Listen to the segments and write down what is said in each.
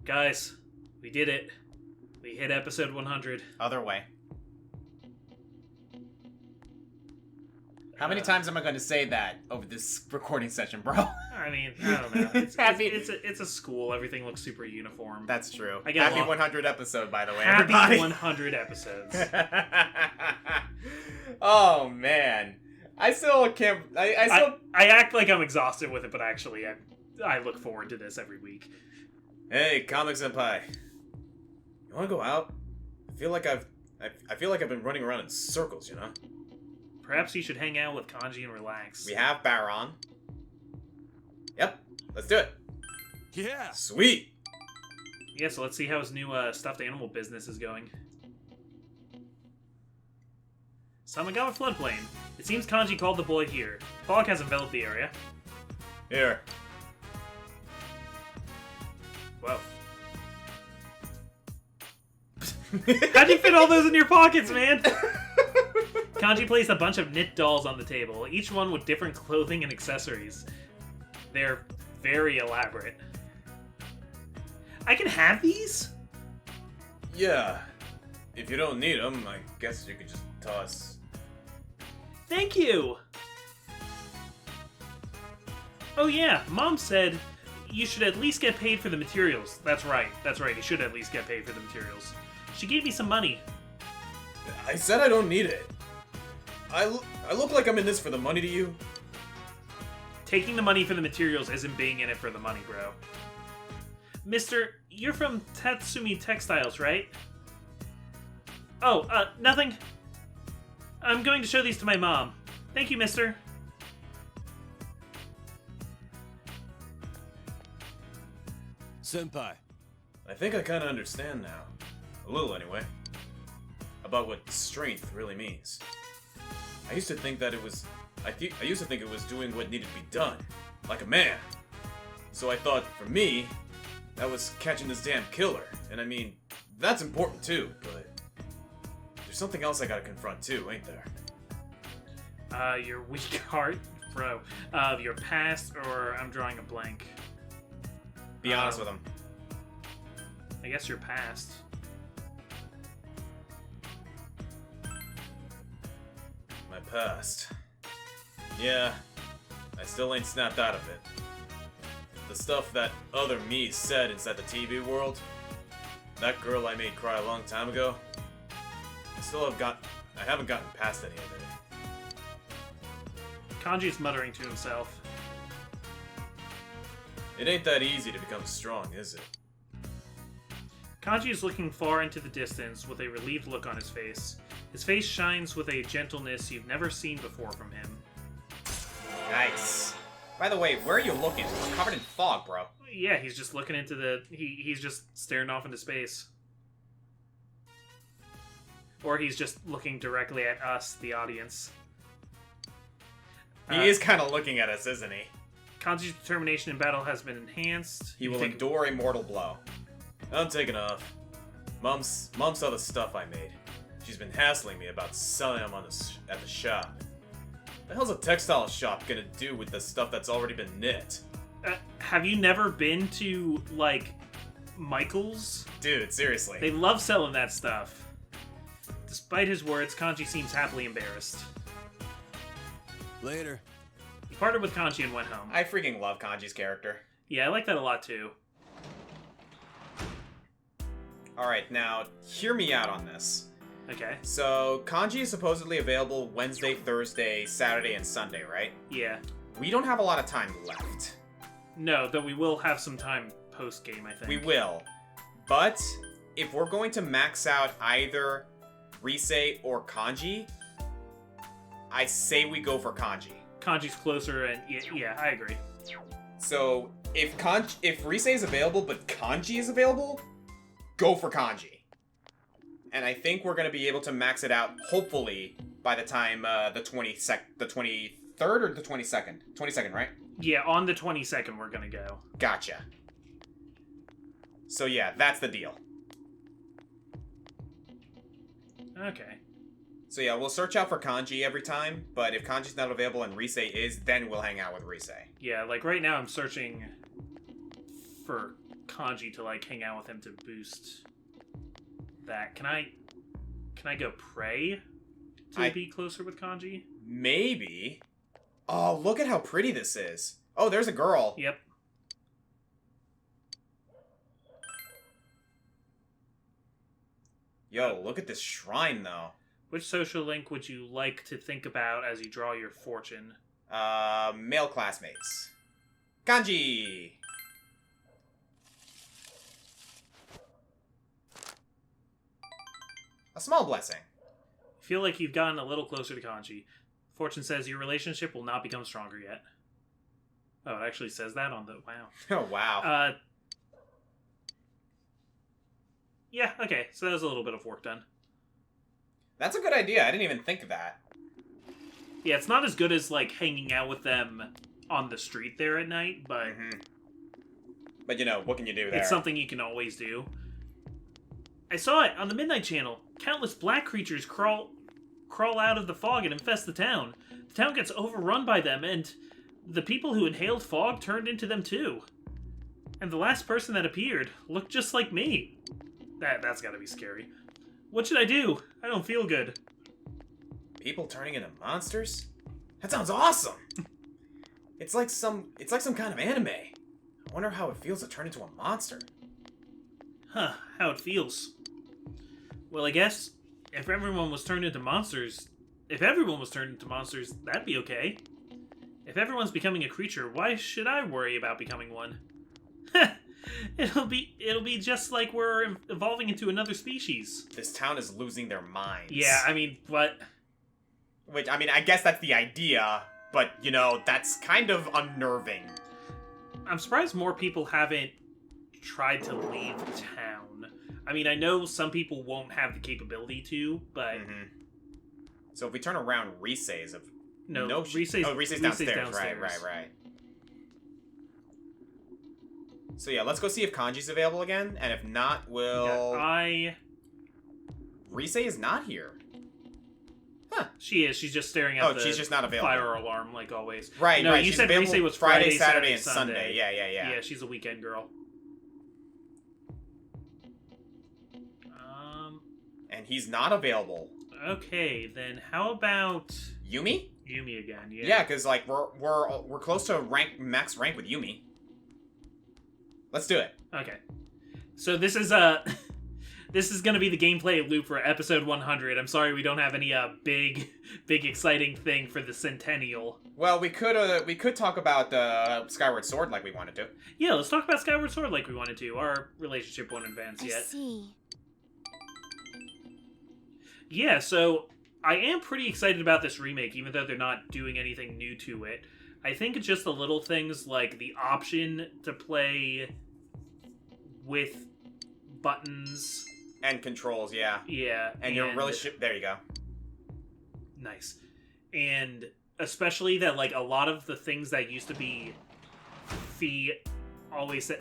Guys, we did it. We hit episode 100. Other way. How many times am I going to say that over this recording session, bro? I mean, I don't know. It's a school. Everything looks super uniform. That's true. Happy 100 episode, by the way, Happy everybody. 100 episodes. Oh, man. I still can't... I act like I'm exhausted with it, but actually, I look forward to this every week. Hey, Comic Senpai. You want to go out? I feel like I've been running around in circles, you know? Perhaps you should hang out with Kanji and relax. We have Baron. Yep, let's do it. Yeah. Sweet. Yeah, so let's see how his new stuffed animal business is going. Samagawa floodplain. It seems Kanji called the boy here. Fog has enveloped the area. Here. Whoa. How'd you fit all those in your pockets, man? Kanji placed a bunch of knit dolls on the table, each one with different clothing and accessories. They're very elaborate. I can have these? Yeah. If you don't need them, I guess you could just toss. Thank you! Oh yeah, Mom said you should at least get paid for the materials. That's right, you should at least get paid for the materials. She gave me some money. I said I don't need it. I look like I'm in this for the money to you? Taking the money for the materials isn't being in it for the money, bro. Mister, you're from Tatsumi Textiles, right? Oh, nothing. I'm going to show these to my mom. Thank you, mister. Senpai. I think I kind of understand now. A little, anyway. About what strength really means. I used to think that it was... I used to think it was doing what needed to be done. Like a man. So I thought, for me, that was catching this damn killer. And I mean, that's important too, but... There's something else I gotta confront too, ain't there? Your weak heart, bro. Your past, or I'm drawing a blank. Be honest with him. I guess your past. My past. Yeah, I still ain't snapped out of it. The stuff that other me said inside the TV world, that girl I made cry a long time ago, I haven't gotten past any of it. Kanji's muttering to himself. It ain't that easy to become strong, is it? Kanji is looking far into the distance with a relieved look on his face. His face shines with a gentleness you've never seen before from him. Nice. By the way, where are you looking? It's covered in fog, bro. Yeah, he's just looking into the... He's just staring off into space. Or he's just looking directly at us, the audience. He is kind of looking at us, isn't he? Kanji's determination in battle has been enhanced. He will endure a mortal blow. I'm taking off. Mom saw the stuff I made. She's been hassling me about selling them at the shop. The hell's a textile shop gonna do with the stuff that's already been knit? Have you never been to, like, Michael's? Dude, seriously. They love selling that stuff. Despite his words, Kanji seems happily embarrassed. Later. He parted with Kanji and went home. I freaking love Kanji's character. Yeah, I like that a lot too. Alright, now, hear me out on this. Okay. So, Kanji is supposedly available Wednesday, Thursday, Saturday, and Sunday, right? Yeah. We don't have a lot of time left. No, though we will have some time post-game, I think. We will. But, if we're going to max out either Rise or Kanji, I say we go for Kanji. Kanji's closer, and yeah, I agree. So, if Rise is available, but Kanji is available, go for Kanji. And I think we're going to be able to max it out, hopefully, by the time the 23rd or the 22nd? 22nd, right? Yeah, on the 22nd we're going to go. Gotcha. So yeah, that's the deal. Okay. So yeah, we'll search out for Kanji every time, but if Kanji's not available and Rise is, then we'll hang out with Rise. Yeah, like right now I'm searching for Kanji to like hang out with him to boost that. Can I go pray to be closer with Kanji? Maybe. Oh, look at how pretty this is. Oh, there's a girl. Yep. Yo, look at this shrine, though. Which social link would you like to think about as you draw your fortune? Male classmates. Kanji! A small blessing. Feel like you've gotten a little closer to Kanji. Fortune says your relationship will not become stronger yet. Oh, it actually says that on the... Wow. Oh, wow. Yeah, okay. So that was a little bit of work done. That's a good idea. I didn't even think of that. Yeah, it's not as good as, like, hanging out with them on the street there at night, but... Mm-hmm. But, you know, what can you do there? It's something you can always do. I saw it on the Midnight Channel. Countless black creatures crawl out of the fog and infest the town. The town gets overrun by them, and the people who inhaled fog turned into them too. And the last person that appeared looked just like me. That's gotta be scary. What should I do? I don't feel good. People turning into monsters? That sounds awesome! It's like some kind of anime. I wonder how it feels to turn into a monster. Huh, how it feels. Well, I guess if everyone was turned into monsters, that'd be okay. If everyone's becoming a creature, why should I worry about becoming one? It'll be just like we're evolving into another species. This town is losing their minds. Yeah, I mean, but... Which, I mean, I guess that's the idea, but, you know, that's kind of unnerving. I'm surprised more people haven't tried to leave town. I mean, I know some people won't have the capability to, but... Mm-hmm. So if we turn around, Risei's of... Risei's downstairs. Right. So yeah, let's go see if Kanji's available again, and if not, we'll... Risei is not here. Huh. She is. She's just staring at the she's just not available. fire alarm, like always. Right, no, right. You she's said Risei was Friday, Saturday, and Sunday. Yeah. Yeah, she's a weekend girl. And he's not available. Okay, then how about... Yumi? Yumi again, yeah. Yeah, because, like, we're close to max rank with Yumi. Let's do it. Okay. So this is this is gonna be the gameplay loop for episode 100. I'm sorry we don't have any big exciting thing for the centennial. Well, we could talk about Skyward Sword like we wanted to. Yeah, let's talk about Skyward Sword like we wanted to. Our relationship won't advance yet. I see. Yeah, so I am pretty excited about this remake, even though they're not doing anything new to it. I think it's just the little things like the option to play with buttons. And controls, yeah. Yeah. And your relationship... There you go. Nice. And especially that, like, a lot of the things that used to be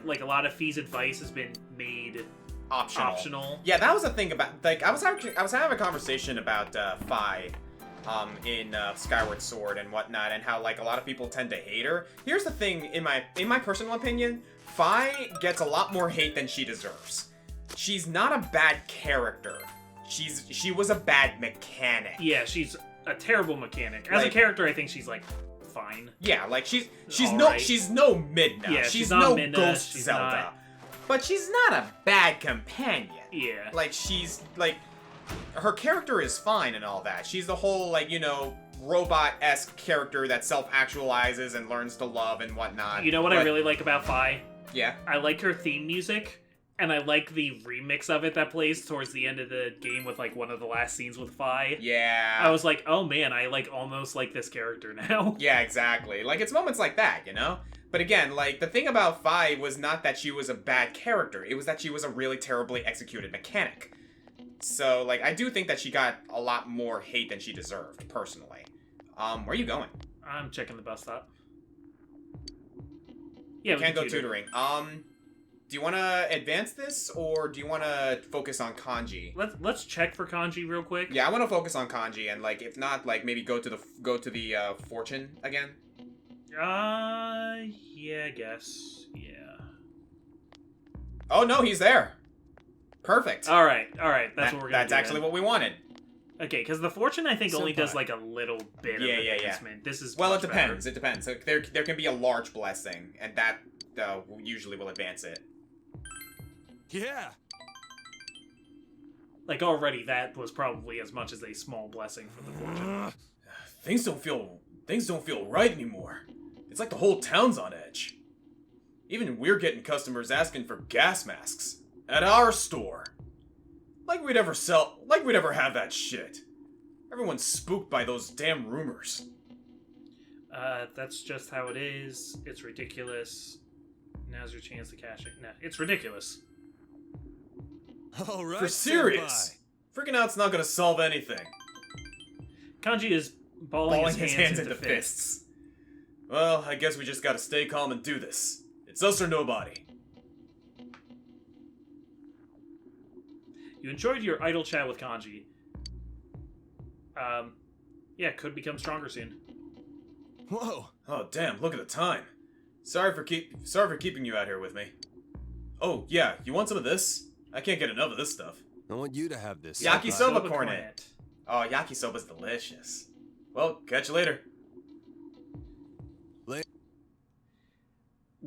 like, a lot of Fee's advice has been made... Optional. Yeah, that was the thing about... Like, I was having a conversation about Fi in Skyward Sword and whatnot, and how, like, a lot of people tend to hate her. Here's the thing, in my personal opinion, Fi gets a lot more hate than she deserves. She's not a bad character. She was a bad mechanic. Yeah, she's a terrible mechanic. As a character, I think she's, like, fine. Yeah, like, she's right. she's no Midna. Yeah, she's not no Midna, Ghost she's Zelda. not... But she's not a bad companion. Yeah. Like, she's, like... Her character is fine and all that. She's the whole, like, you know, robot-esque character that self-actualizes and learns to love and whatnot. You know what I really like about Fi? Yeah? I like her theme music, and I like the remix of it that plays towards the end of the game with, like, one of the last scenes with Fi. Yeah. I was like, oh man, I, like, almost like this character now. Yeah, exactly. Like, it's moments like that, you know? But again, like, the thing about Fi was not that she was a bad character. It was that she was a really terribly executed mechanic. So, like, I do think that she got a lot more hate than she deserved, personally. Where are you going? I'm checking the bus stop. Yeah, we can't go tutoring. Do you want to advance this, or do you want to focus on Kanji? Let's check for Kanji real quick. Yeah, I want to focus on Kanji, and, like, if not, like, maybe go to the fortune again. Yeah, I guess. Yeah. Oh, no, he's there. Perfect. Alright, that's what we're gonna do. That's actually what we wanted. Okay, because the fortune, I think, only does, Senpai. like, a little bit of advancement. This is Well, much it depends. better. It depends. So there can be a large blessing, and that usually will advance it. Yeah. Like, already, that was probably as much as a small blessing for the fortune. Things don't feel right anymore. It's like the whole town's on edge. Even we're getting customers asking for gas masks at our store. Like we'd ever have that shit. Everyone's spooked by those damn rumors. That's just how it is. It's ridiculous. Now's your chance to cash it. No, it's ridiculous. All right. For serious. Freaking out's not gonna solve anything. Kanji is balling his hands into fists. Well, I guess we just gotta stay calm and do this. It's us or nobody. You enjoyed your idle chat with Kanji. Yeah, could become stronger soon. Whoa. Oh damn! Look at the time. Sorry for keeping you out here with me. Oh yeah, you want some of this? I can't get enough of this stuff. I want you to have this. Yakisoba Soba cornet. Oh, yakisoba's delicious. Well, catch you later.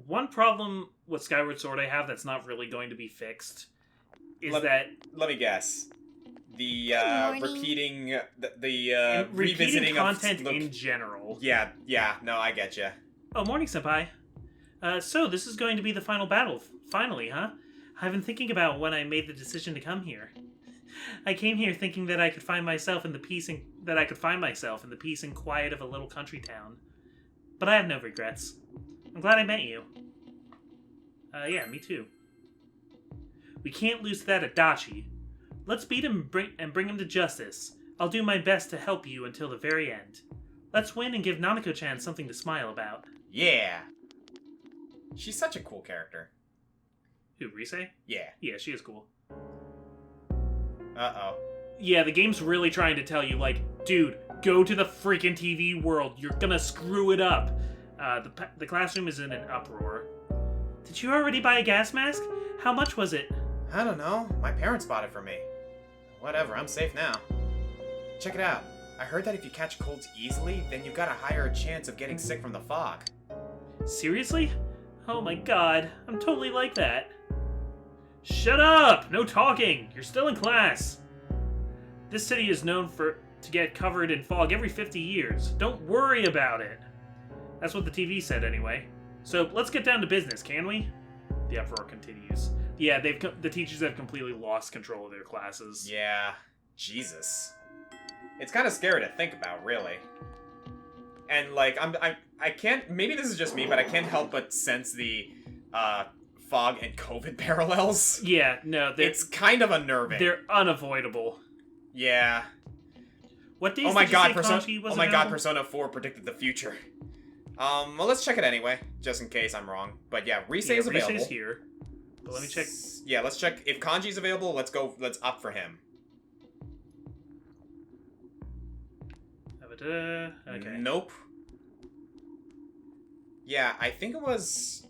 One problem with Skyward Sword I have that's not really going to be fixed is that Let me guess. The Good morning. repeating repeating revisiting content of in general. Yeah, no, I get you. Oh, morning, senpai. So this is going to be the final battle. Finally, huh? I've been thinking about when I made the decision to come here. I came here thinking that I could find myself in the peace and quiet of a little country town. But I have no regrets. I'm glad I met you. Yeah, me too. We can't lose to that Adachi. Let's beat him and bring him to justice. I'll do my best to help you until the very end. Let's win and give Nanako-chan something to smile about. Yeah. She's such a cool character. Who, Rise? Yeah. Yeah, she is cool. Uh-oh. Yeah, the game's really trying to tell you, like, dude, go to the freaking TV world. You're gonna screw it up. The classroom is in an uproar. Did you already buy a gas mask? How much was it? I don't know. My parents bought it for me. Whatever, I'm safe now. Check it out. I heard that if you catch colds easily, then you've got a higher chance of getting sick from the fog. Seriously? Oh my god, I'm totally like that. Shut up! No talking! You're still in class! This city is known to get covered in fog every 50 years. Don't worry about it. That's what the TV said anyway. So let's get down to business, can we? The uproar continues. Yeah, the teachers have completely lost control of their classes. Yeah. Jesus. It's kind of scary to think about, really. And, like, I can't... Maybe this is just me, but I can't help but sense the, fog and COVID parallels. Yeah, no, It's kind of unnerving. they're unavoidable. Yeah. What days Oh my did god, you say Kanji was available? Persona 4 predicted the future. Well, let's check it anyway, just in case I'm wrong. But yeah, Rise is available. Rise's here. But let me check. Yeah, let's check. If Kanji's available, let's opt for him. Okay. Nope. Yeah, I think it was...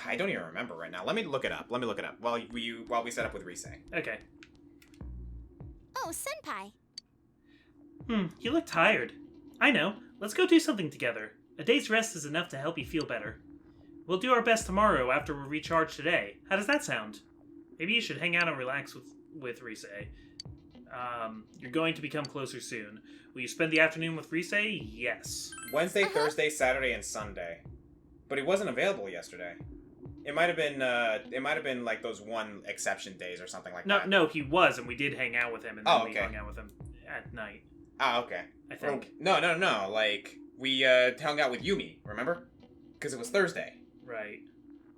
I don't even remember right now. Let me look it up. While we set up with Rise. Okay. Oh, senpai. You look tired. I know. Let's go do something together. A day's rest is enough to help you feel better. We'll do our best tomorrow after we recharge today. How does that sound? Maybe you should hang out and relax with Rise. You're going to become closer soon. Will you spend the afternoon with Rise? Yes. Wednesday, Thursday, Saturday, and Sunday. But he wasn't available yesterday. It might have been like those one exception days or something like that. No, he was, and we did hang out with him, and then we hung out with him at night. Oh, okay. I think. No. Like, we hung out with Yumi, remember? Because it was Thursday. Right.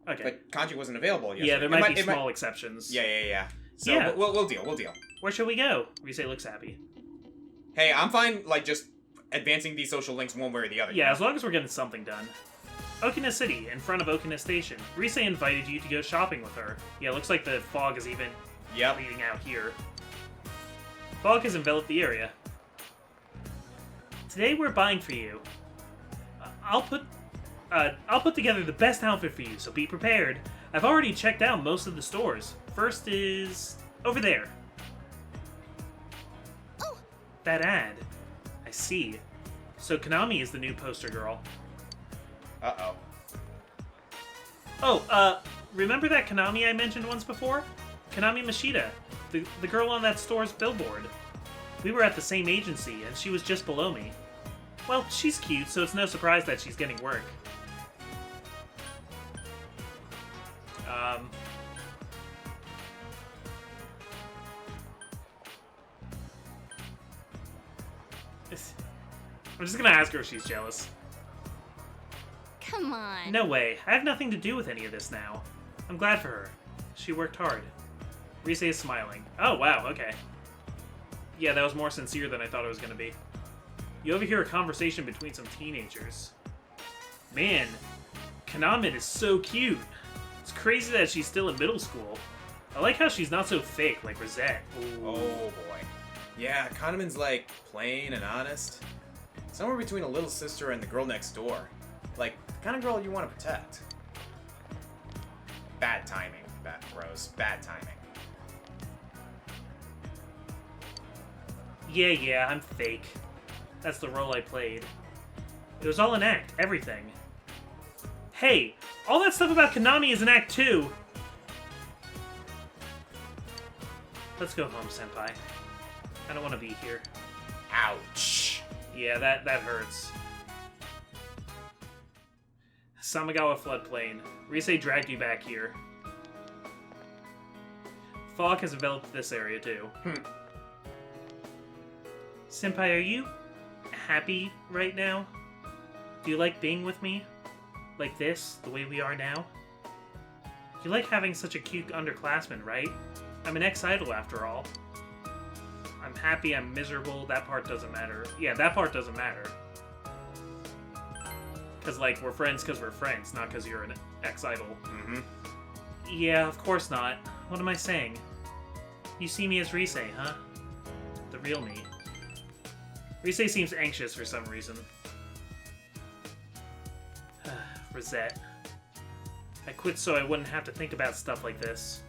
Okay. But Kanji wasn't available yesterday. Yeah, there might be small exceptions. Yeah. So Yeah. We'll deal. Where shall we go? Rise looks happy. Hey, I'm fine, like, just advancing these social links one way or the other. Yeah, as long as we're getting something done. Okina City, in front of Okina Station. Rise invited you to go shopping with her. Yeah, looks like the fog is even leading out here. Fog has enveloped the area. Today we're buying for you. I'll put together the best outfit for you, so be prepared. I've already checked out most of the stores. First is over there. Oh. That ad. I see. So Konami is the new poster girl. Uh-oh. Oh, remember that Konami I mentioned once before? Konami Mashida, the girl on that store's billboard. We were at the same agency, and she was just below me. Well, she's cute, so it's no surprise that she's getting work. I'm just gonna ask her if she's jealous. Come on. No way. I have nothing to do with any of this now. I'm glad for her. She worked hard. Rise is smiling. Oh, wow, okay. Yeah, that was more sincere than I thought it was gonna be. You overhear a conversation between some teenagers. Man, Kanamin is so cute. It's crazy that she's still in middle school. I like how she's not so fake like Rosette. Ooh. Oh boy. Yeah, Kahneman's like plain and honest. Somewhere between a little sister and the girl next door. Like, the kind of girl you want to protect. Bad timing, Rose. Bad timing. Yeah, I'm fake. That's the role I played. It was all an act, everything. Hey, all that stuff about Konami is an act too. Let's go home, Senpai. I don't want to be here. Ouch. Yeah, that hurts. Samagawa floodplain. Rise dragged you back here. Fog has enveloped this area too. Senpai, are you happy right now? Do you like being with me? Like this, the way we are now? You like having such a cute underclassman, right? I'm an ex-idol after all. I'm happy, I'm miserable, that part doesn't matter. Yeah, that part doesn't matter. Because, like, we're friends because we're friends, not because you're an ex-idol. Mm-hmm. Yeah, of course not. What am I saying? You see me as Rise, huh? The real me. Rise seems anxious for some reason. Rosette. I quit so I wouldn't have to think about stuff like this.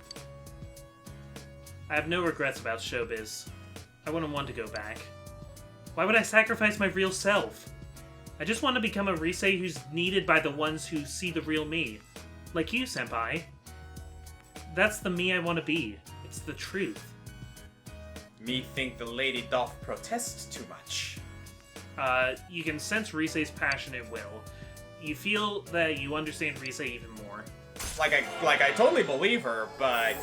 I have no regrets about showbiz. I wouldn't want to go back. Why would I sacrifice my real self? I just want to become a Rise who's needed by the ones who see the real me. Like you, Senpai. That's the me I want to be. It's the truth. Me think the lady doth protest too much. You can sense Rise's passionate will. You feel that you understand Rise even more. Like I totally believe her, but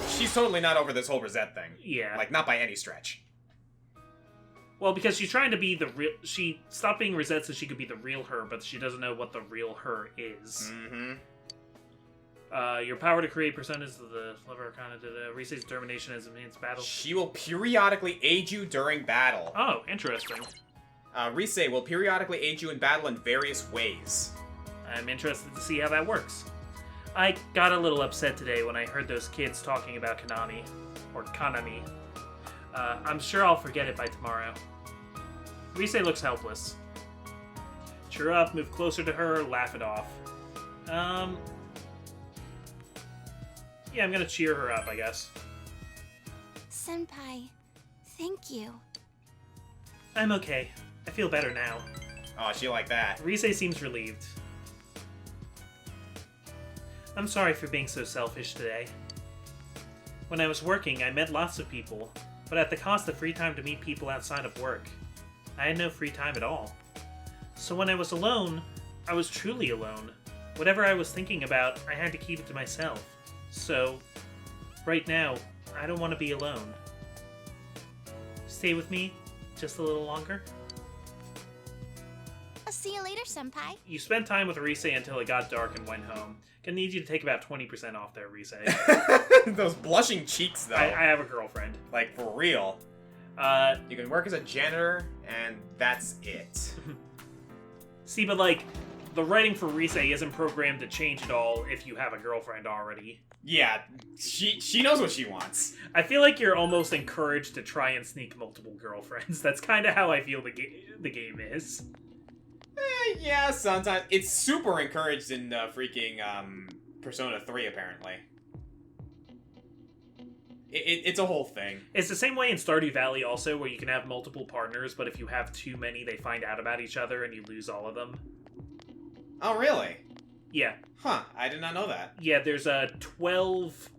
she's totally not over this whole Rosette thing. Yeah. Like, not by any stretch. Well, because she's trying to be the real... She stopped being Rosette so she could be the real her, but she doesn't know what the real her is. Mm-hmm. Your power to create personas of the Lover Arcana to Rise's determination as it means battle. She will periodically aid you during battle. Oh, interesting. Rise will periodically aid you in battle in various ways. I'm interested to see how that works. I got a little upset today when I heard those kids talking about Konami. Or Kanami. I'm sure I'll forget it by tomorrow. Rise looks helpless. Cheer up, move closer to her, laugh it off. Yeah, I'm gonna cheer her up, I guess. Senpai, thank you. I'm okay. I feel better now. Oh, she like that. Rise seems relieved. I'm sorry for being so selfish today. When I was working, I met lots of people, but at the cost of free time to meet people outside of work. I had no free time at all. So when I was alone, I was truly alone. Whatever I was thinking about, I had to keep it to myself. So, right now, I don't want to be alone. Stay with me just a little longer? I'll see you later, Senpai. You spent time with Rise until it got dark and went home. Gonna need you to take about 20% off there, Rise. Those blushing cheeks, though. I have a girlfriend. Like, for real. You can work as a janitor, and that's it. See, but like, the writing for Rise isn't programmed to change at all if you have a girlfriend already. Yeah, she knows what she wants. I feel like you're almost encouraged to try and sneak multiple girlfriends. That's kind of how I feel the game is. Yeah, sometimes. It's super encouraged in freaking Persona 3, apparently. It's a whole thing. It's the same way in Stardew Valley also, where you can have multiple partners, but if you have too many, they find out about each other and you lose all of them. Oh, really? Yeah. Huh, I did not know that. Yeah, there's 12...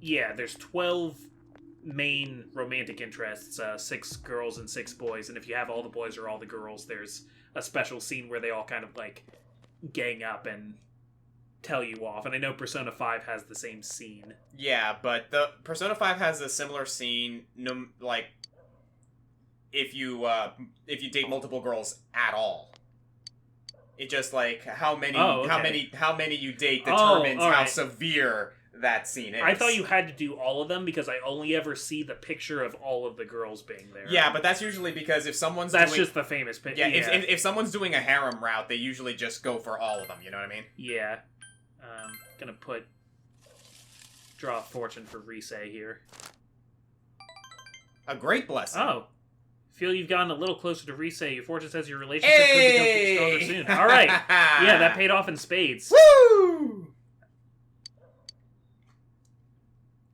Yeah, there's 12 main romantic interests, 6 girls and 6 boys, and if you have all the boys or all the girls, there's a special scene where they all kind of, like, gang up and tell you off. And I know Persona 5 has the same scene. Yeah, but the Persona 5 has a similar scene, like, if you date multiple girls at all. It just, like, how many you date determines how severe that scene is. I thought you had to do all of them because I only ever see the picture of all of the girls being there. Yeah, but that's usually because if someone's That's just the famous picture. Yeah, if someone's doing a harem route, they usually just go for all of them, you know what I mean? Yeah. Gonna draw a fortune for Rise here. A great blessing. Oh. Feel you've gotten a little closer to Rise. Your fortune says your relationship could become stronger soon. Alright. Yeah, that paid off in spades. Woo!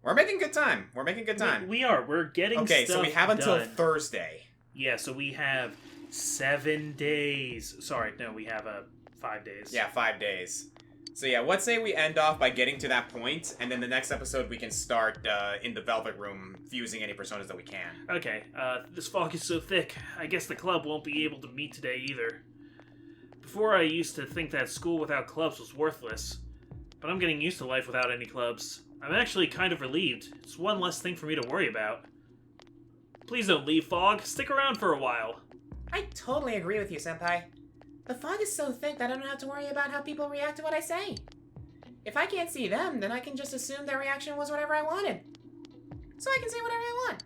We're making good time. We're making good time. We are. We're getting okay, stuff so we have until done. Thursday. Yeah, so we have 7 days. Sorry, no, we have 5 days. Yeah, 5 days. So yeah, let's say we end off by getting to that point, and then the next episode we can start in the Velvet Room, fusing any personas that we can. Okay, this fog is so thick, I guess the club won't be able to meet today either. Before I used to think that school without clubs was worthless, but I'm getting used to life without any clubs. I'm actually kind of relieved. It's one less thing for me to worry about. Please don't leave, Fog. Stick around for a while. I totally agree with you, Senpai. The fog is so thick that I don't have to worry about how people react to what I say. If I can't see them, then I can just assume their reaction was whatever I wanted. So I can say whatever I want.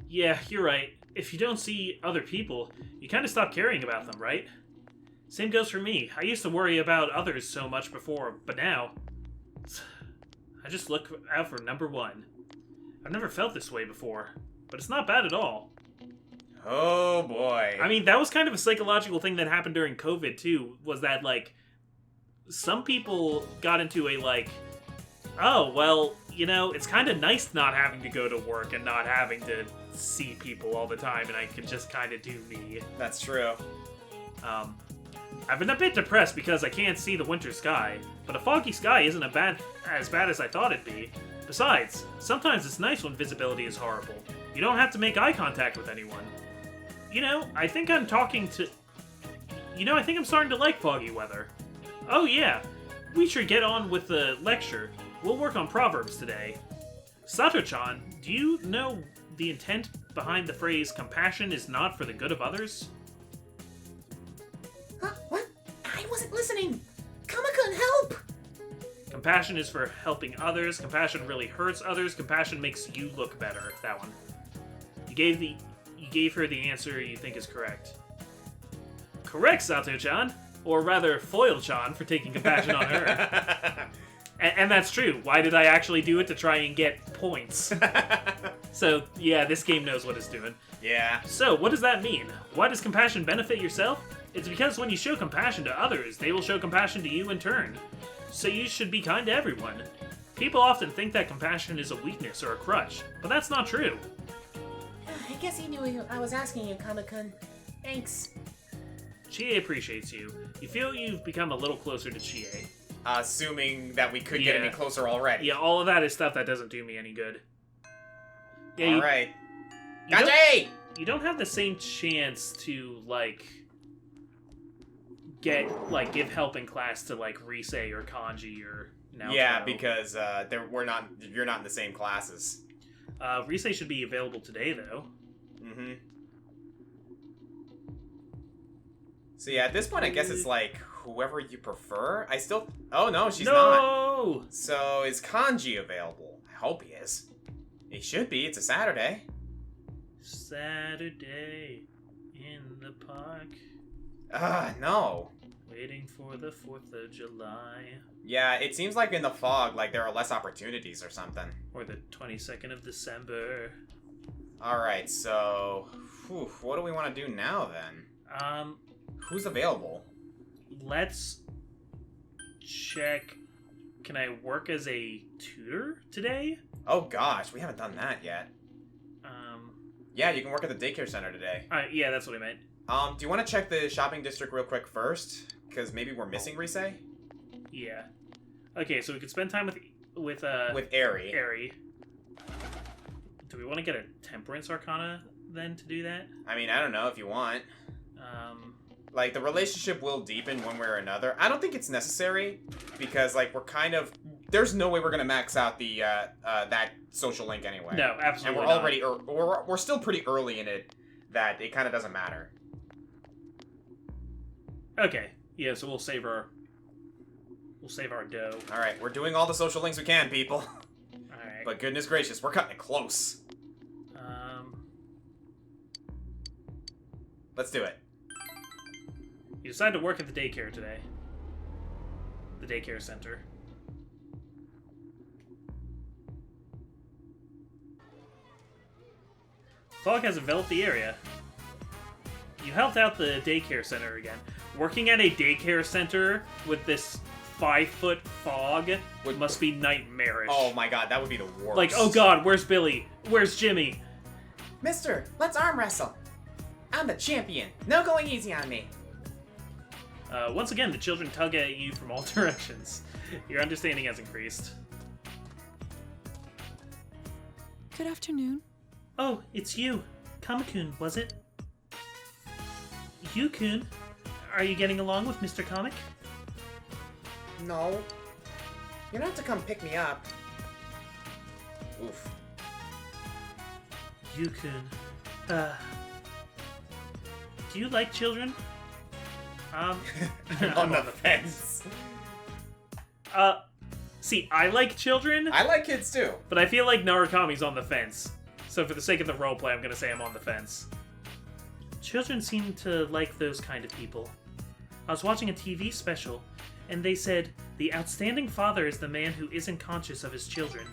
Yeah, you're right. If you don't see other people, you kind of stop caring about them, right? Same goes for me. I used to worry about others so much before, but now... I just look out for number one. I've never felt this way before, but it's not bad at all. Oh boy. I mean, that was kind of a psychological thing that happened during COVID, too, was that, like, some people got into a, like, oh, well, you know, it's kind of nice not having to go to work and not having to see people all the time, and I can just kind of do me. That's true. I've been a bit depressed because I can't see the winter sky, but a foggy sky isn't as bad as I thought it'd be. Besides, sometimes it's nice when visibility is horrible. You don't have to make eye contact with anyone. You know, I think I'm starting to like foggy weather. Oh yeah, we should get on with the lecture. We'll work on proverbs today. Sato-chan, do you know the intent behind the phrase, compassion is not for the good of others? Huh? What? I wasn't listening! Kamakun, help! Compassion is for helping others. Compassion really hurts others. Compassion makes you look better. That one. You gave her the answer you think is correct. Correct, Sato-chan! Or rather, Foil-chan for taking compassion on her. And that's true. Why did I actually do it? To try and get points. So, yeah, this game knows what it's doing. Yeah. So, what does that mean? Why does compassion benefit yourself? It's because when you show compassion to others, they will show compassion to you in turn. So you should be kind to everyone. People often think that compassion is a weakness or a crutch, but that's not true. I guess he knew I was asking you, Kamakun. Thanks. Chie appreciates you. You feel you've become a little closer to Chie. Assuming that we could get any closer already. Yeah, all of that is stuff that doesn't do me any good. Yeah, Alright. You don't have the same chance to, like... give help in class to, like, Rise or Kanji or Naoto. Yeah, because you're not in the same classes. Rise should be available today, though. Mm-hmm. So yeah, at this point, I guess it's like, whoever you prefer. Oh no, she's not. No! So, is Kanji available? I hope he is. He should be, it's a Saturday. Saturday in the park. No. Waiting for the 4th of July. Yeah, it seems like in the fog, like there are less opportunities or something. Or the 22nd of December. Alright, so... what do we want to do now, then? Who's available? Let's check. Can I work as a tutor today? Oh gosh, we haven't done that yet. Yeah, you can work at the daycare center today. Yeah, that's what I meant. Do you want to check the shopping district real quick first? Because maybe we're missing Rise? Yeah. Okay, so we could spend time with Aerie. Aerie. Do we want to get a Temperance Arcana then to do that? I mean, I don't know if you want. Like, the relationship will deepen one way or another. I don't think it's necessary, because, like, we're kind of... There's no way we're gonna max out the, that social link anyway. No, absolutely And we're not. already... We're still pretty early in it, that it kind of doesn't matter. Okay. Yeah, so we'll save our dough. Alright, we're doing all the social links we can, people. Alright. But goodness gracious, we're cutting it close. Let's do it. You decided to work at the daycare today. The daycare center. Fog has enveloped the area. You helped out the daycare center again. Working at a daycare center with this 5-foot fog must be nightmarish. Oh my god, that would be the worst. Like, oh god, where's Billy? Where's Jimmy? Mister, let's arm wrestle. I'm the champion. No going easy on me. Once again, the children tug at you from all directions. Your understanding has increased. Good afternoon. Oh, it's you. Kamakun, was it? You-kun? Are you getting along with Mr. Comic? No. You don't have to come pick me up. Oof. You-kun. Do you like children? I'm on the fence. See, I like children, I like kids too. but I feel like Narukami's on the fence. So for the sake of the roleplay, I'm gonna say I'm on the fence. Children seem to like those kind of people. I was watching a TV special, and they said, the outstanding father is the man who isn't conscious of his children.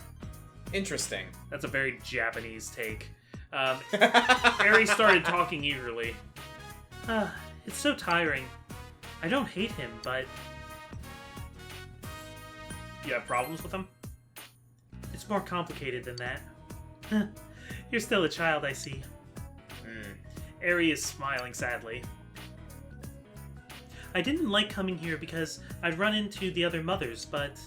Interesting. That's a very Japanese take. Aerie started talking eagerly. It's so tiring. I don't hate him, but... You have problems with him? It's more complicated than that. You're still a child, I see. Aerie is smiling sadly. I didn't like coming here because I'd run into the other mothers, but...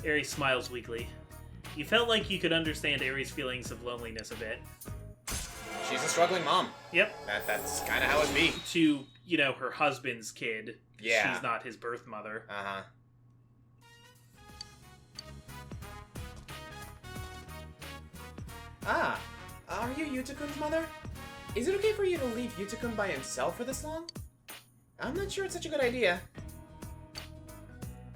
Aerie smiles weakly. You felt like you could understand Aerie's feelings of loneliness a bit. She's a struggling mom. Yep. That's kind of how it be. To, you know, her husband's kid. Yeah. She's not his birth mother. Uh-huh. Ah, are you Yuta-kun's mother? Is it okay for you to leave Yuta-kun by himself for this long? I'm not sure it's such a good idea.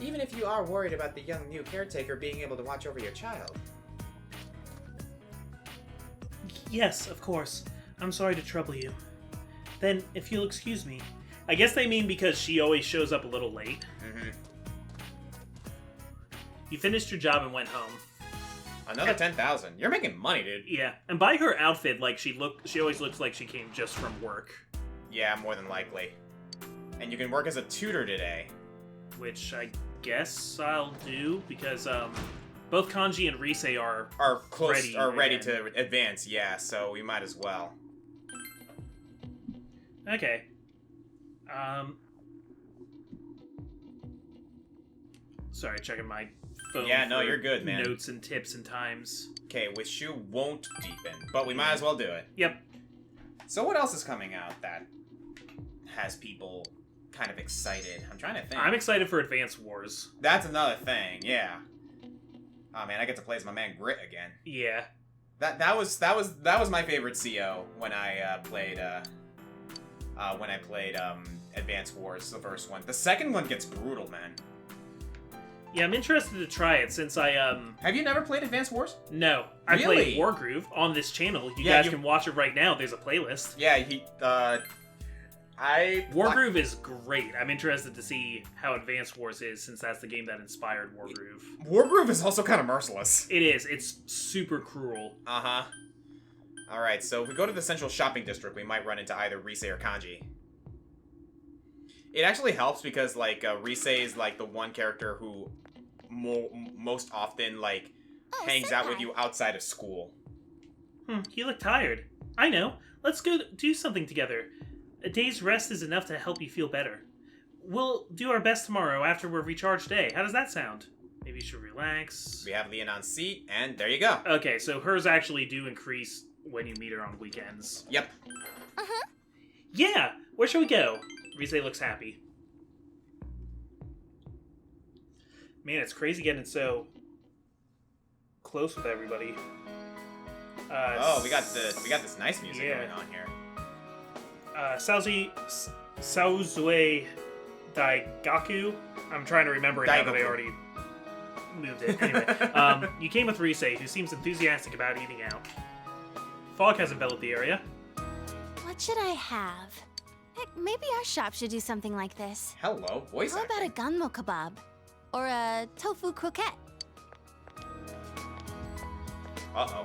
Even if you are worried about the young new caretaker being able to watch over your child. Yes, of course. I'm sorry to trouble you. Then, if you'll excuse me. I guess they mean because she always shows up a little late. You finished your job and went home. Another 10,000. You're making money, dude. Yeah, and by her outfit, like, she always looks like she came just from work. Yeah, more than likely. And you can work as a tutor today. Which I guess I'll do, because, both Kanji and Rise are ready to advance, yeah, so we might as well. Okay. Sorry, checking my phone. Yeah, no, for you're good, man. Notes and tips and times. Okay, Wishu won't deepen, but we might as well do it. Yep. So what else is coming out that has people kind of excited? I'm trying to think. I'm excited for Advance Wars. That's another thing, yeah. Oh man, I get to play as my man Grit again. Yeah. That was my favorite CO when I played Advance Wars, the first one. The second one gets brutal, man. Yeah, I'm interested to try it since I Have you never played Advance Wars? No, I Really? played Wargroove on this channel. You Yeah, guys can watch it right now. There's a playlist. Yeah, Wargroove is great. I'm interested to see how Advance Wars is since that's the game that inspired Wargroove. Wargroove is also kind of merciless. It is. It's super cruel. Uh-huh. Alright, so if we go to the central shopping district, we might run into either Rise or Kanji. It actually helps because, like, Rise is, like, the one character who most often, like, Oh, hangs out with senpai. you outside of school. You look tired. I know. Let's go do something together. A day's rest is enough to help you feel better. We'll do our best tomorrow after we're recharged day. How does that sound? Maybe you should relax. We have Leonon's seat, and there you go. Okay, so hers actually do increase when you meet her on weekends. Yep. Uh-huh. Yeah! Where shall we go? Rise looks happy. Man, it's crazy getting so close with everybody. Oh, we got this nice music yeah. going on here. Saozue Daigaku. I'm trying to remember it now that I Daigaku. already moved it. Anyway, you came with Rise, who seems enthusiastic about eating out. Fog has enveloped the area. What should I have? Heck, maybe our shop should do something like this. Hello, voice How about a acting. gunmo kebab? Or a tofu croquette? Uh-oh.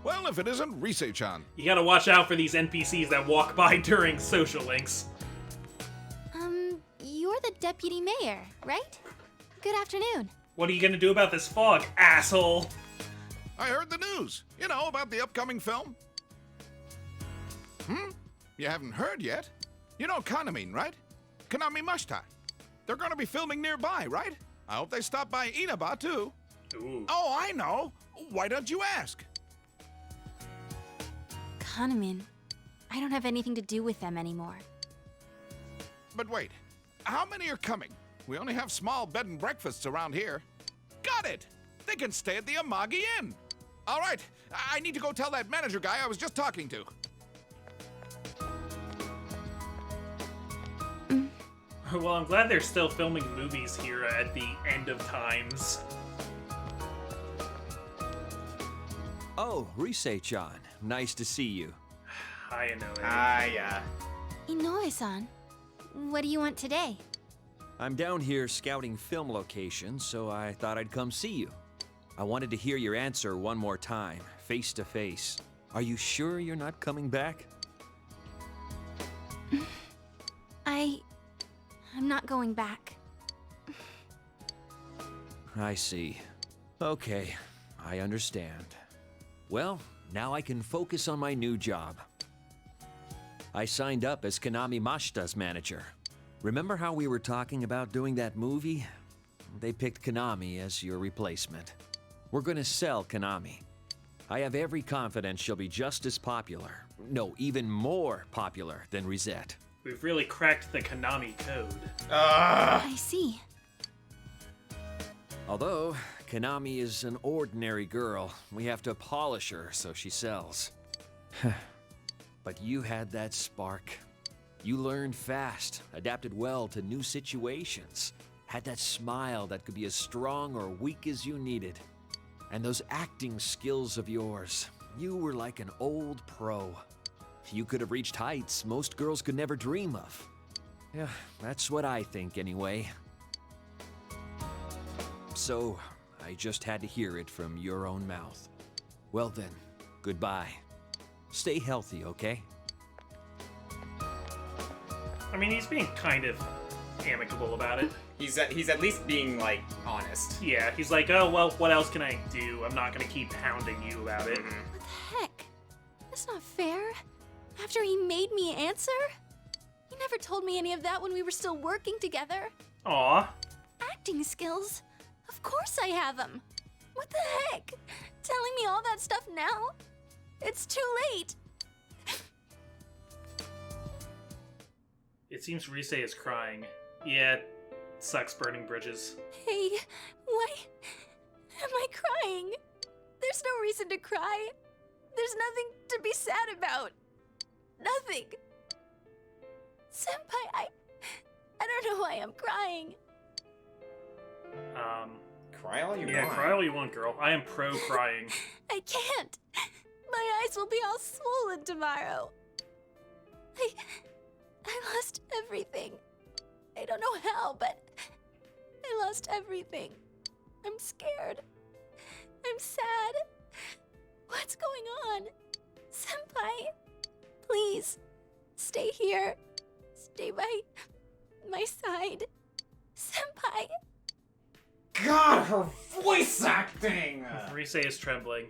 Well, if it isn't Rise-chan. You gotta watch out for these NPCs that walk by during social links. You're the deputy mayor, right? Good afternoon. What are you gonna do about this fog, asshole? I heard the news. You know, about the upcoming film. You haven't heard yet? You know Kaname, right? Kaname Mashita. They're gonna be filming nearby, right? I hope they stop by Inaba, too. Ooh. Oh, I know. Why don't you ask? Kanamin. I don't have anything to do with them anymore. But wait, how many are coming? We only have small bed and breakfasts around here. Got it! They can stay at the Amagi Inn. All right, I need to go tell that manager guy I was just talking to. Well, I'm glad they're still filming movies here at the end of times. Oh, Rise-chan. Nice to see you. Hi, Inoue. Yeah. Inoue-san, what do you want today? I'm down here scouting film locations, so I thought I'd come see you. I wanted to hear your answer one more time, face to face. Are you sure you're not coming back? I'm not going back. I see. Okay, I understand. Well, now I can focus on my new job. I signed up as Kaname Mashita's manager. Remember how we were talking about doing that movie? They picked Kaname as your replacement. We're gonna sell Kaname. I have every confidence she'll be just as popular. No, even more popular than Risette. We've really cracked the Konami code. I see. Although, Kaname is an ordinary girl, we have to polish her so she sells. But you had that spark. You learned fast, adapted well to new situations, had that smile that could be as strong or weak as you needed. And those acting skills of yours, you were like an old pro. You could have reached heights most girls could never dream of. Yeah, that's what I think anyway. So, I just had to hear it from your own mouth. Well then, goodbye. Stay healthy, okay? I mean, he's being kind of amicable about it. He's at least being, like, honest. Yeah, he's like, oh, well, what else can I do? I'm not gonna keep hounding you about it. What the heck? That's not fair. After he made me answer? He never told me any of that when we were still working together. Aw. Acting skills? Of course I have them. What the heck? Telling me all that stuff now? It's too late. It seems Rise is crying. Yeah, it sucks burning bridges. Hey, why am I crying? There's no reason to cry. There's nothing to be sad about. Nothing. Senpai, I don't know why I'm crying. Cry all you Yeah, want. cry all you want, girl. I am pro crying. I can't. My eyes will be all swollen tomorrow. I lost everything. I don't know how, but I lost everything. I'm scared. I'm sad. What's going on? Senpai, please, stay here. stay by my side. Senpai. God, her voice acting! Rise is trembling.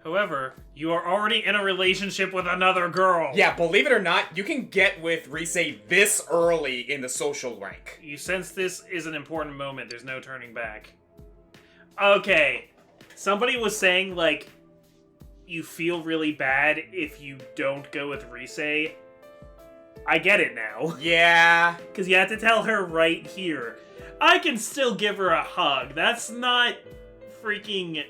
However, you are already in a relationship with another girl. Yeah, believe it or not, you can get with Rise this early in the social rank. You sense this is an important moment. There's no turning back. Okay. Somebody was saying, like, you feel really bad if you don't go with Rise. I get it now. Yeah. Because you have to tell her right here. I can still give her a hug. That's not freaking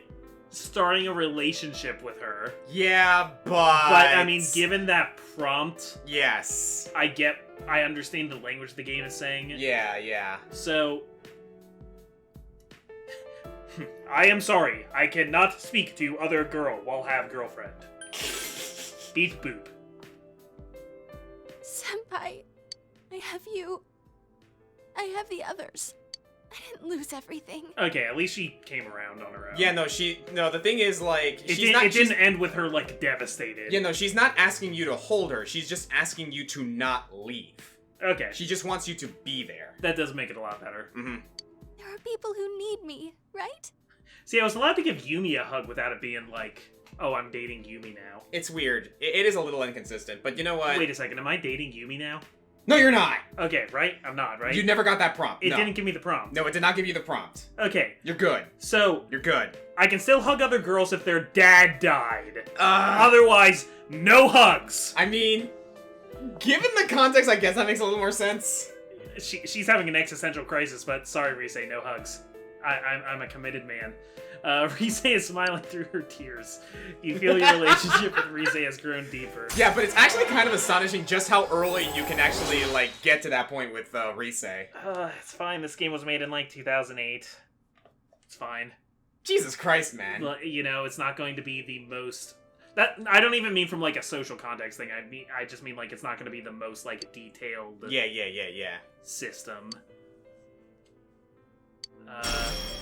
starting a relationship with her. Yeah, But, I mean, given that prompt, Yes. I understand the language the game is saying. Yeah. So, I am sorry. I cannot speak to other girl while have girlfriend. Beep boop. Senpai, I have you. I have the others. I didn't lose everything. Okay, at least she came around on her own. Yeah, no, the thing is, like, It didn't end with her, like, devastated. Yeah, no, she's not asking you to hold her. She's just asking you to not leave. Okay. She just wants you to be there. That does make it a lot better. Mm-hmm. There are people who need me, right? See, I was allowed to give Yumi a hug without it being like, oh, I'm dating Yumi now. It's weird. It is a little inconsistent, but you know what? Wait a second, am I dating Yumi now? No, you're not! Okay, right? I'm not, right? You never got that prompt. It No. didn't give me the prompt. No, it did not give you the prompt. Okay, You're good. so You're good. I can still hug other girls if their dad died. Otherwise, no hugs. I mean, given the context, I guess that makes a little more sense. She's having an existential crisis, but sorry, Rise, no hugs. I'm a committed man. Rise is smiling through her tears. You feel your relationship with Rise has grown deeper. Yeah, but it's actually kind of astonishing just how early you can actually, like, get to that point with Rise. It's fine. This game was made in, like, 2008. It's fine. Jesus Christ, man. Well, you know, it's not going to be the most... That I don't even mean from, like, a social context thing. I just mean, like, it's not going to be the most, like, detailed... Yeah. system.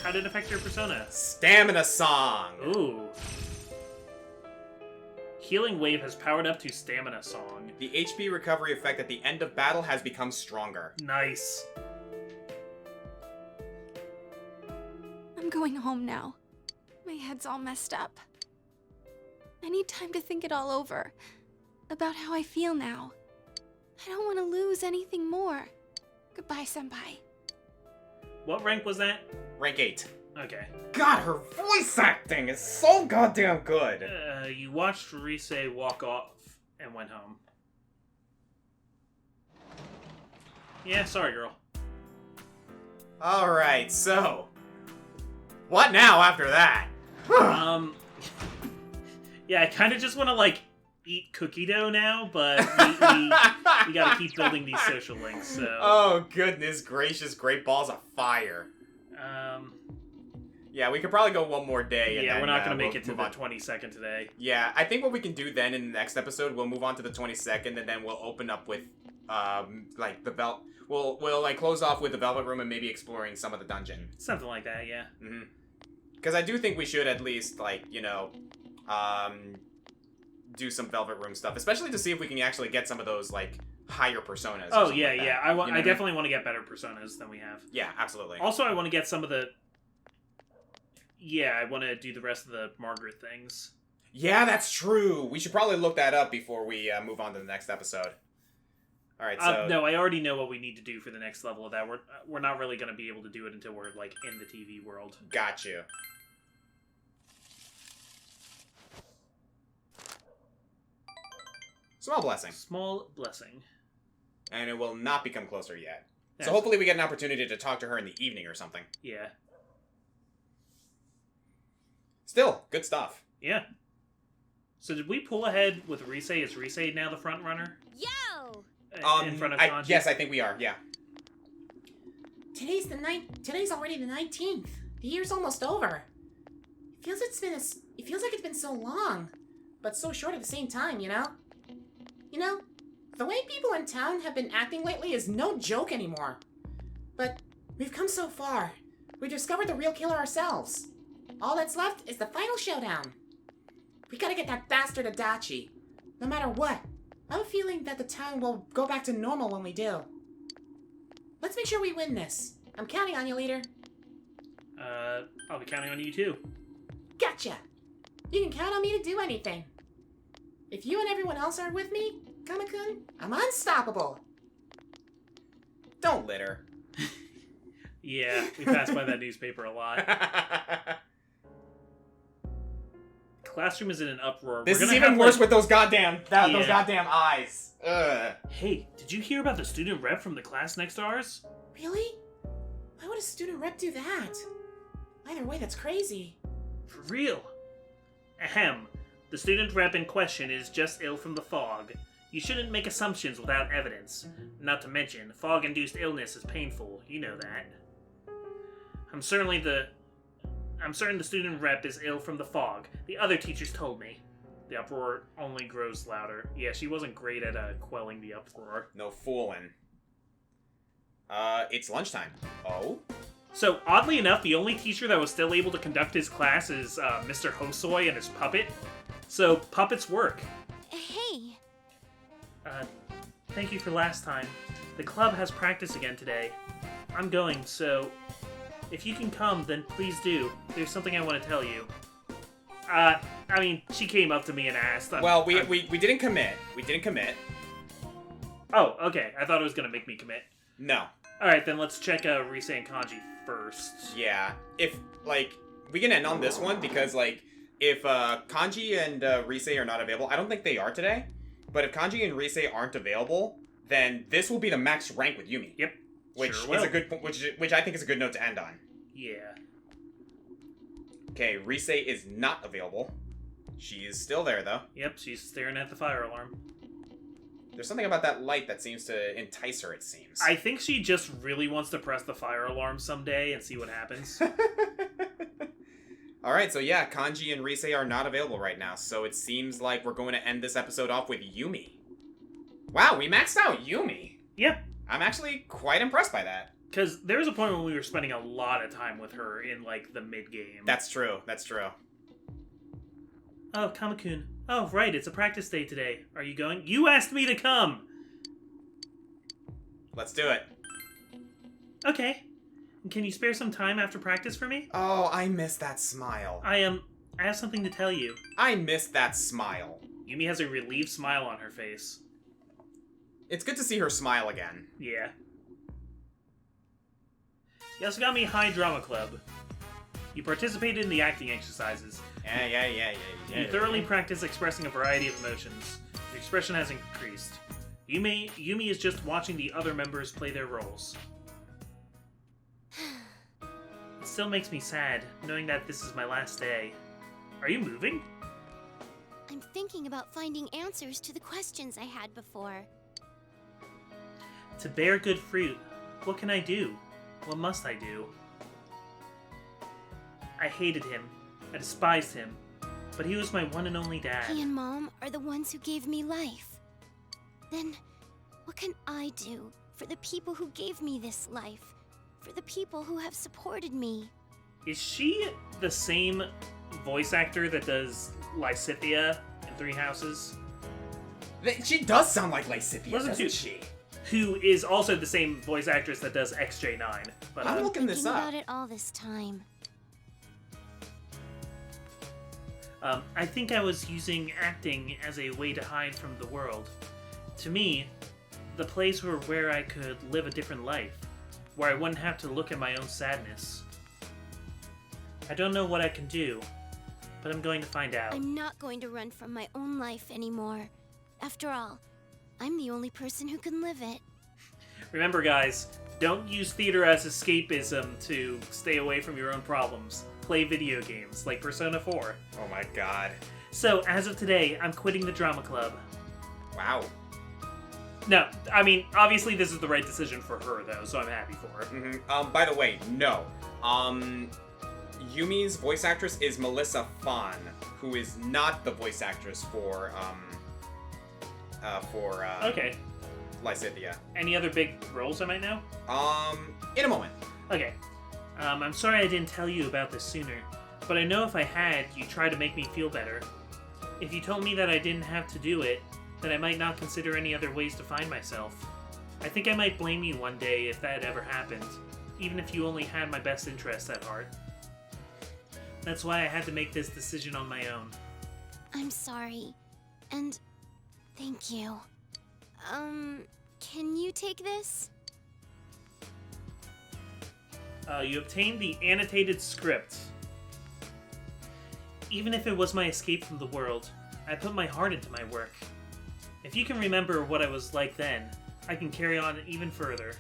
How did it affect your persona? Stamina song! Ooh. Healing Wave has powered up to Stamina Song. The HP recovery effect at the end of battle has become stronger. Nice. I'm going home now. My head's all messed up. I need time to think it all over. About how I feel now. I don't want to lose anything more. Goodbye, Senpai. What rank was that? Rank 8. Okay. God, her voice acting is so goddamn good. You watched Rise walk off and went home. Yeah, sorry, girl. Alright, so... what now after that? Yeah, I kind of just want to, like, eat cookie dough now, but we gotta keep building these social links, so... Oh, goodness gracious, great balls of fire. Yeah, we could probably go one more day. And yeah, then, we're not gonna make we'll it to move the on. 22nd today. Yeah, I think what we can do then in the next episode, we'll move on to the 22nd, and then we'll open up with, like, the We'll like, close off with the Velvet Room and maybe exploring some of the dungeon. Something like that, yeah. Mm-hmm. Because I do think we should at least, like, you know, do some Velvet Room stuff, especially to see if we can actually get some of those, like, higher personas. Oh, yeah, yeah. I definitely mean? want to get better personas than we have. Yeah, absolutely. Also, I want to get some of the... Yeah, I want to do the rest of the Margaret things. Yeah, that's true. We should probably look that up before we move on to the next episode. All right, so... no, I already know what we need to do for the next level of that. We're not really going to be able to do it until we're, like, in the TV world. Got you. Small blessing. Small blessing. And it will not become closer yet. Yes. So hopefully we get an opportunity to talk to her in the evening or something. Yeah. Still, good stuff. Yeah. So did we pull ahead with Rise? Is Rise now the front runner? Yo! In front of Sanji? Yes, I think we are, yeah. Today's already the 19th. The year's almost over. It feels like it's been so long, but so short at the same time, you know? You know, the way people in town have been acting lately is no joke anymore. But we've come so far. We discovered the real killer ourselves. All that's left is the final showdown. We gotta get that bastard Adachi. No matter what. I have a feeling that the town will go back to normal when we do. Let's make sure we win this. I'm counting on you, leader. I'll be counting on you too. Gotcha! You can count on me to do anything. If you and everyone else are with me, Kama-kun, I'm unstoppable. Don't litter. Yeah, we passed by that newspaper a lot. Classroom is in an uproar. This We're is gonna even have, worse like- with those goddamn Yeah. those goddamn eyes. Ugh. Hey, did you hear about the student rep from the class next to ours? Really? Why would a student rep do that? Either way, that's crazy. For real? Ahem. The student rep in question is just ill from the fog. You shouldn't make assumptions without evidence. Not to mention, fog-induced illness is painful. You know that. I'm certain the student rep is ill from the fog. The other teachers told me. The uproar only grows louder. Yeah, she wasn't great at quelling the uproar. No fooling. It's lunchtime. Oh? So, oddly enough, the only teacher that was still able to conduct his class is Mr. Hosoi and his puppet. So, puppets work. Hey, Thank you for last time. The club has practice again today. I'm going, so if you can come, then please do. There's something I want to tell you. She came up to me and asked. Well, we didn't commit. We didn't commit. Oh, okay. I thought it was going to make me commit. No. Alright, then let's check Rise and Kanji first. Yeah. If, we can end on this one because, if Kanji and Rise are not available, I don't think they are today, but if Kanji and Rise aren't available, then this will be the max rank with Yumi. Yep. Which Sure is will. a good which I think is a good note to end on. Yeah. Okay, Rise is not available. She is still there though. Yep, she's staring at the fire alarm. There's something about that light that seems to entice her, it seems. I think she just really wants to press the fire alarm someday and see what happens. Alright, so yeah, Kanji and Rise are not available right now, so it seems like we're going to end this episode off with Yumi. Wow, we maxed out Yumi. Yep. I'm actually quite impressed by that. Because there was a point when we were spending a lot of time with her in, the mid-game. That's true, that's true. Oh, Kamakun. Oh, right, it's a practice day today. Are you going? You asked me to come! Let's do it. Okay. Can you spare some time after practice for me? Oh, I miss that smile. I have something to tell you. I miss that smile. Yumi has a relieved smile on her face. It's good to see her smile again. Yeah. Yasugami High Drama Club. You participated in the acting exercises. Yeah. You thoroughly practice expressing a variety of emotions. Your expression has increased. Yumi is just watching the other members play their roles. It still makes me sad, knowing that this is my last day. Are you moving? I'm thinking about finding answers to the questions I had before. To bear good fruit, what can I do? What must I do? I hated him. I despised him. But he was my one and only dad. He and Mom are the ones who gave me life. Then, what can I do for the people who gave me this life? For the people who have supported me? Is she the same voice actor that does Lysithea in Three Houses? She does sound like Lysithea, Wasn't doesn't she? she? Who is also the same voice actress that does XJ9. But I'm looking this Thinking up. about it all this time. I think I was using acting as a way to hide from the world. To me, the place where I could live a different life, where I wouldn't have to look at my own sadness. I don't know what I can do, but I'm going to find out. I'm not going to run from my own life anymore. After all, I'm the only person who can live it. Remember, guys, don't use theater as escapism to stay away from your own problems. Play video games, like Persona 4. Oh my god. So, as of today, I'm quitting the drama club. Wow. No, I mean, obviously this is the right decision for her, though, so I'm happy for her. Mm-hmm. By the way, no. Yumi's voice actress is Melissa Fawn, who is not the voice actress for Okay. Lysithea. Any other big roles I might know? In a moment. Okay. I'm sorry I didn't tell you about this sooner, but I know if I had, you'd try to make me feel better. If you told me that I didn't have to do it, that I might not consider any other ways to find myself. I think I might blame you one day if that ever happened, even if you only had my best interests at heart. That's why I had to make this decision on my own. I'm sorry. And thank you. Can you take this? You obtained the annotated script. Even if it was my escape from the world, I put my heart into my work. If you can remember what I was like then, I can carry on even further.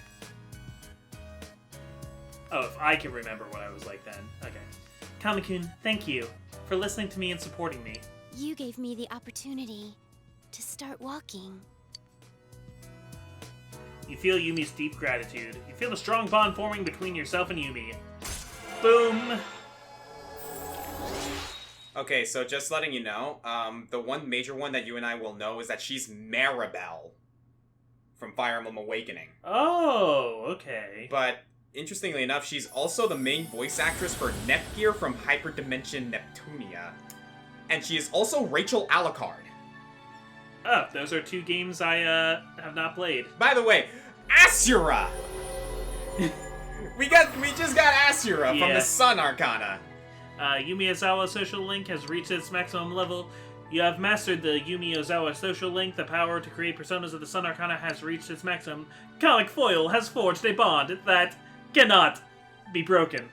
Oh, if I can remember what I was like then. Okay. Kami-kun, thank you for listening to me and supporting me. You gave me the opportunity to start walking. You feel Yumi's deep gratitude. You feel the strong bond forming between yourself and Yumi. Boom! Okay, so just letting you know, the one major one that you and I will know is that she's Maribel from Fire Emblem Awakening. Oh, okay. But interestingly enough, she's also the main voice actress for Nepgear from Hyperdimension Neptunia. And she is also Rachel Alucard. Oh, those are two games I have not played. By the way, Asura! we just got Asura from Yeah. the Sun Arcana. Yumi Ozawa's social link has reached its maximum level. You have mastered the Yumi Ozawa social link. The power to create personas of the Sun Arcana has reached its maximum. Comic Foil has forged a bond that cannot be broken.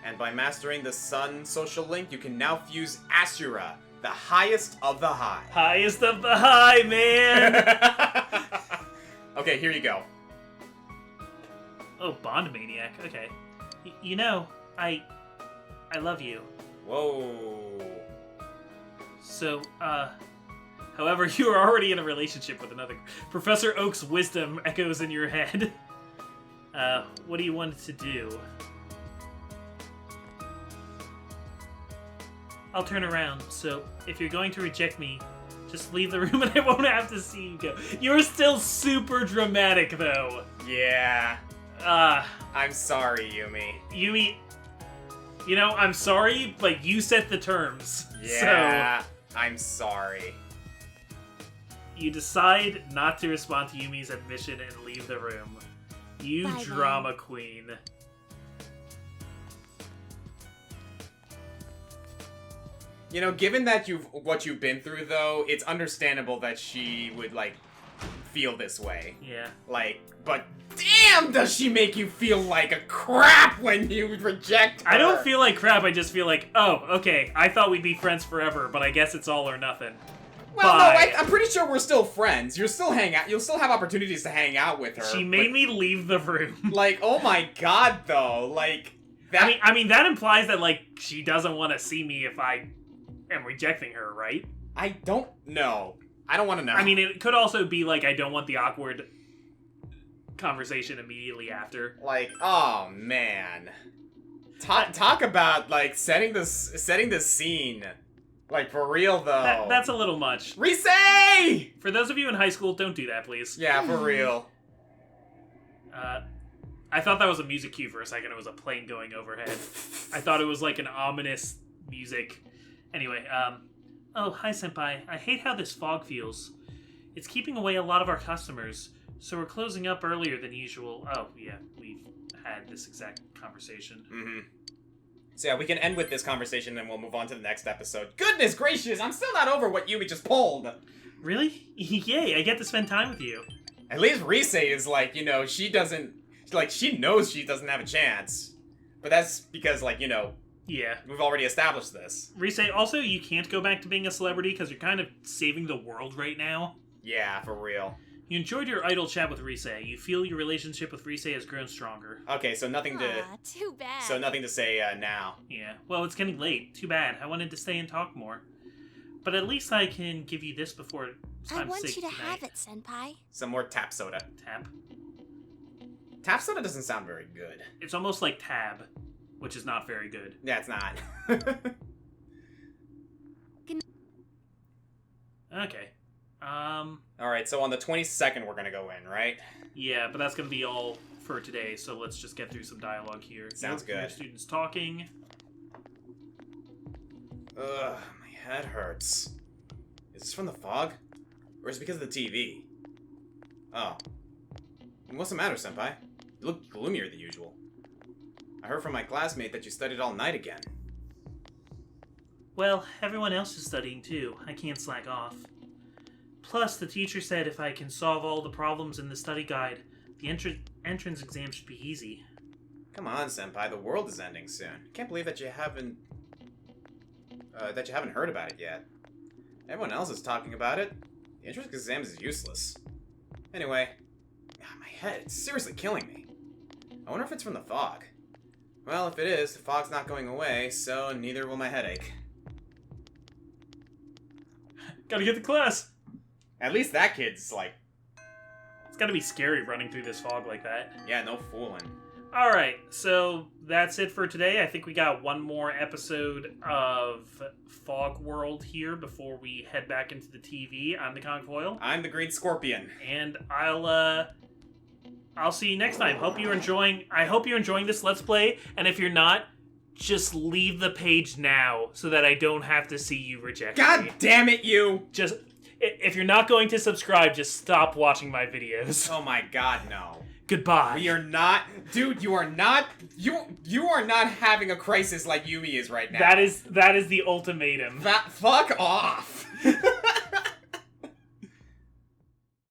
And by mastering the Sun social link, you can now fuse Asura, the highest of the high. Highest of the high, man! Okay, here you go. Oh, Bond Maniac. Okay. You know, I love you. Whoa. So, however, you are already in a relationship with another. Professor Oak's wisdom echoes in your head. What do you want to do? I'll turn around, so if you're going to reject me, just leave the room and I won't have to see you go. You're still super dramatic, though. Yeah. I'm sorry, Yumi. Yumi, you know, I'm sorry, but you set the terms. Yeah, I'm sorry. You decide not to respond to Yumi's admission and leave the room. You Bye, drama queen. You know, given that what you've been through, though, it's understandable that she would, like, feel this way. Yeah. Like, but damn does she make you feel like a crap when you reject her. I don't feel like crap, I just feel like, oh, okay, I thought we'd be friends forever, but I guess it's all or nothing. Well, Bye. no, I'm pretty sure we're still friends. You'll still hang out. You'll still have opportunities to hang out with her. She made me leave the room. Like, oh my god, though. Like, that... I mean, that implies that, like, she doesn't want to see me if I am rejecting her, right? I don't know. I don't want to know. I mean, it could also be, like, I don't want the awkward conversation immediately after. Like, oh man. Talk about, like, setting the scene. Like, for real, though. That's a little much. Rise! For those of you in high school, don't do that, please. Yeah, for real. I thought that was a music cue for a second. It was a plane going overhead. I thought it was like an ominous music. Anyway, oh, hi, Senpai. I hate how this fog feels. It's keeping away a lot of our customers, so we're closing up earlier than usual. Oh, yeah, we've had this exact conversation. Mm-hmm. So yeah, we can end with this conversation and we'll move on to the next episode. Goodness gracious, I'm still not over what Yumi just pulled. Really? Yay, I get to spend time with you. At least Rise is like, you know, she doesn't... Like, she knows she doesn't have a chance. But that's because, like, you know... Yeah. We've already established this. Rise, also, you can't go back to being a celebrity because you're kind of saving the world right now. Yeah, for real. You enjoyed your idle chat with Rise. You feel your relationship with Rise has grown stronger. Okay, so nothing to... Aw, too bad. So nothing to say now. Yeah, well, it's getting late. Too bad. I wanted to stay and talk more. But at least I can give you this before it's time I want to say you to goodnight. have it, Senpai. Some more tap soda. Tap. Tap soda doesn't sound very good. It's almost like tab, which is not very good. Yeah, it's not. Okay. Alright, so on the 22nd we're gonna go in, right? Yeah, but that's gonna be all for today, so let's just get through some dialogue here. Sounds Your good. students talking. Ugh, my head hurts. Is this from the fog? Or is it because of the TV? Oh. What's the matter, Senpai? You look gloomier than usual. I heard from my classmate that you studied all night again. Well, everyone else is studying too. I can't slack off. Plus, the teacher said if I can solve all the problems in the study guide, the entrance exam should be easy. Come on, Senpai, the world is ending soon. Can't believe that you haven't heard about it yet. Everyone else is talking about it. The entrance exam is useless. Anyway, my head, it's seriously killing me. I wonder if it's from the fog. Well, if it is, the fog's not going away, so neither will my headache. Gotta get to class! At least that kid's like, It's gotta be scary running through this fog like that. Yeah, no fooling. Alright, so that's it for today. I think we got one more episode of Fog World here before we head back into the TV. I'm the Comic Foil. I'm the Green Scorpion. And I'll see you next time. I hope you're enjoying this Let's Play, and if you're not, just leave the page now so that I don't have to see you reject me. God damn it, you! Just, if you're not going to subscribe, just stop watching my videos. Oh my god, no. Goodbye. We are not, dude. You are not having a crisis like Yumi is right now. That is the ultimatum. Fuck off.